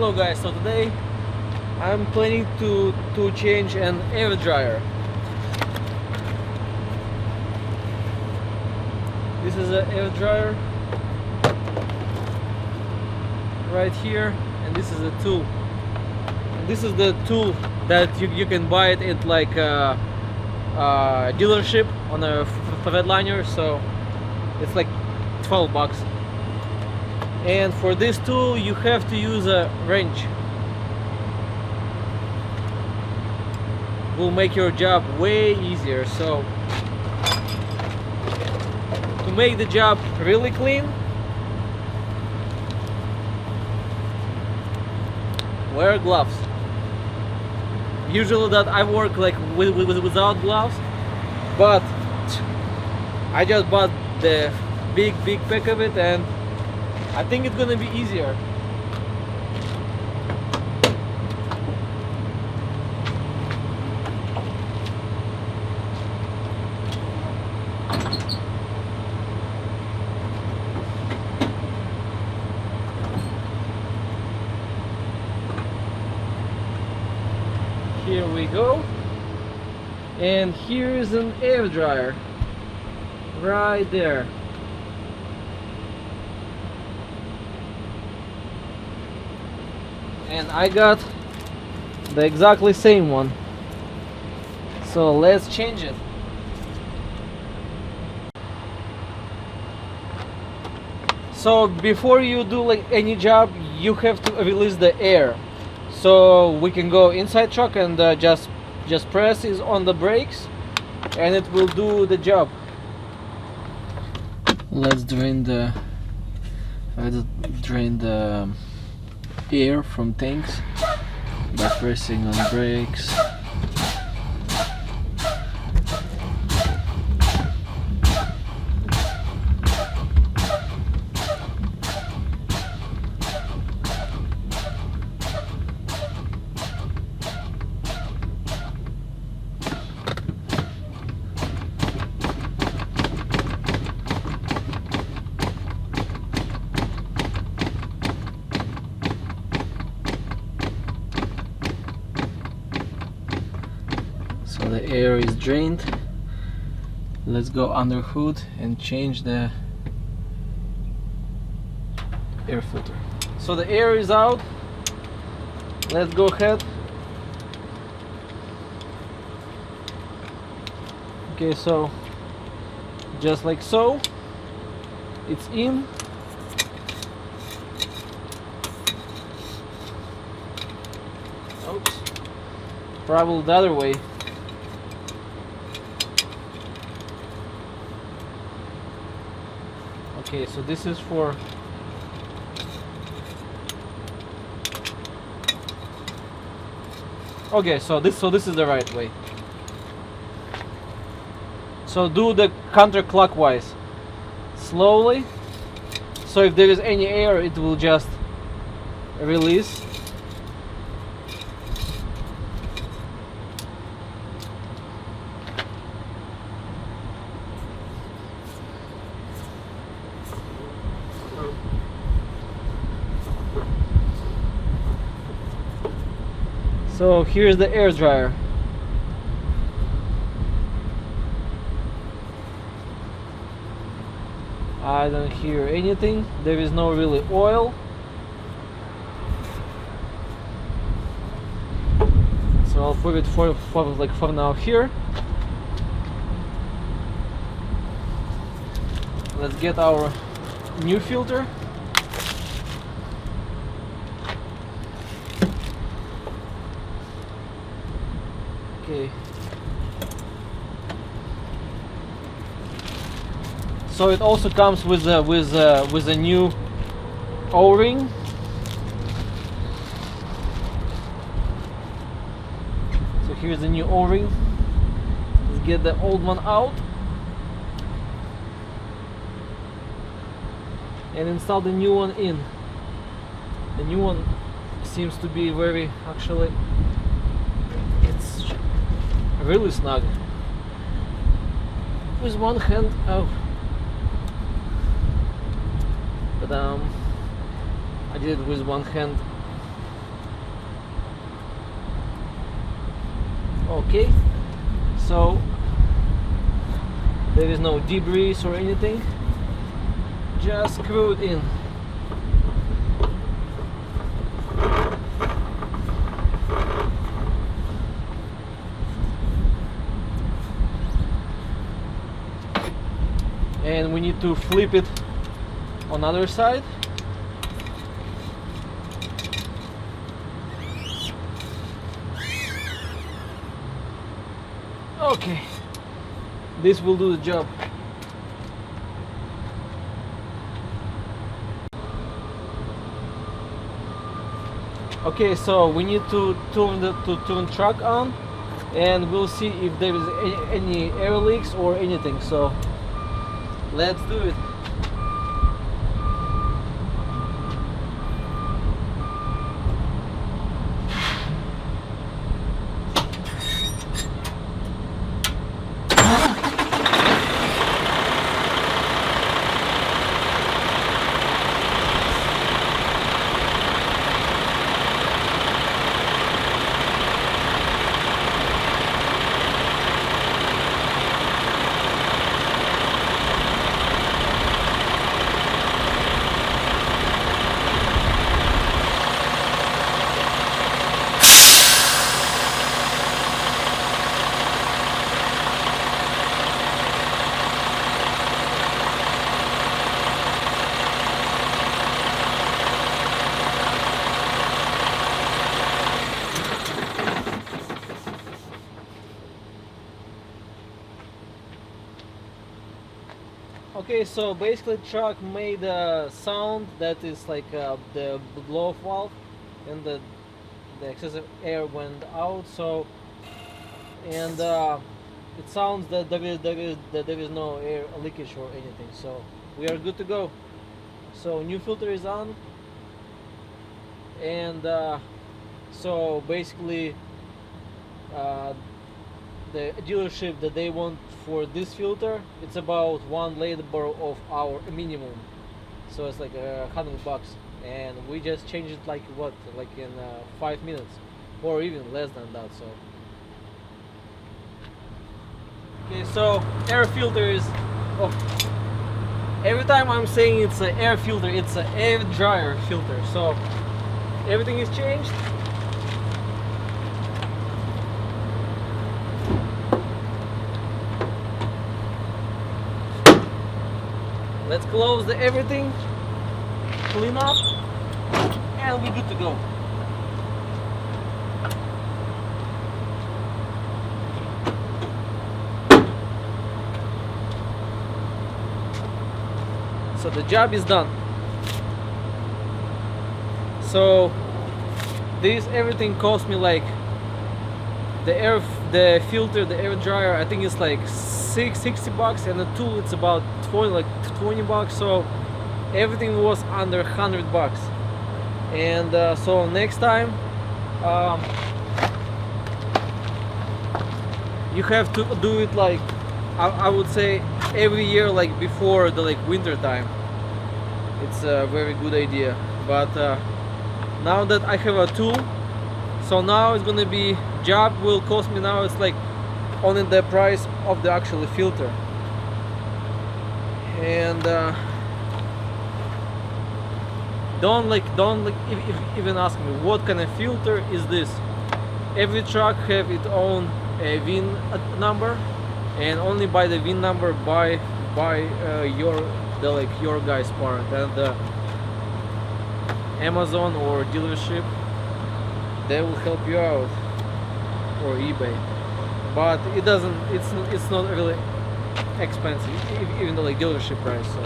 Hello guys, so today I'm planning to change an air dryer. This is an air dryer right here, and this is a tool. And this is the tool that you can buy it at like a dealership on a Fredliner, so it's like 12 bucks. And for this tool you have to use a wrench. Will make your job way easier. So to make the job really clean, wear gloves. Usually that I work like without gloves, but I just bought the big pack of it and I think it's gonna be easier. Here we go. And here is an air dryer right there. And I got the exactly same one, so let's change it. So before you do like any job, you have to release the air, so we can go inside truck and just press is on the brakes and it will do the job. Let's drain the air from tanks by pressing on brakes. So the air is drained. Let's go under hood and change the air filter. So the air is out. Let's go ahead. Okay, so just like so, it's in. Oops, probably the other way. Okay, so this is for this is the right way. So do the counterclockwise slowly, so if there is any air it will just release. So here's the air dryer. I don't hear anything. There is no really oil. So I'll put it for now here. Let's get our new filter. Okay. So it also comes with a new O-ring. So here's the new O-ring. Let's get the old one out and install the new one in. The new one seems to be very, actually, it's really snug. With one hand, oh, but I did it with one hand. Okay, so there is no debris or anything, just screw it in. And we need to flip it on other side. Okay, this will do the job. Okay, so we need to turn the truck on, and we'll see if there is any air leaks or anything. So let's do it. Okay, so basically truck made a sound that is like the blow off valve, and the excessive air went out. So, and it sounds that there is no air leakage or anything. So we are good to go. So new filter is on, and so basically the dealership that they want for this filter, it's about one labor of our minimum, so it's like $100, and we just changed it like what, like in 5 minutes or even less than that. So okay, so air filter is, oh, every time I'm saying it's an air filter, it's an air dryer filter. So everything is changed. Let's close everything, clean up, and we're good to go. So the job is done. So this everything cost me like the filter, the air dryer, I think it's like $60, and the tool it's about 20 bucks. So everything was under $100. And so next time you have to do it like I would say every year, like before the winter time. It's a very good idea. But now that I have a tool, so now it's gonna be, job will cost me now, it's like only the price of the actual filter. And don't even ask me what kind of filter is this. Every truck have its own VIN number, and only by the VIN number buy your guy's part. And Amazon or dealership, they will help you out, or eBay. But it's not really expensive, even the dealership price. So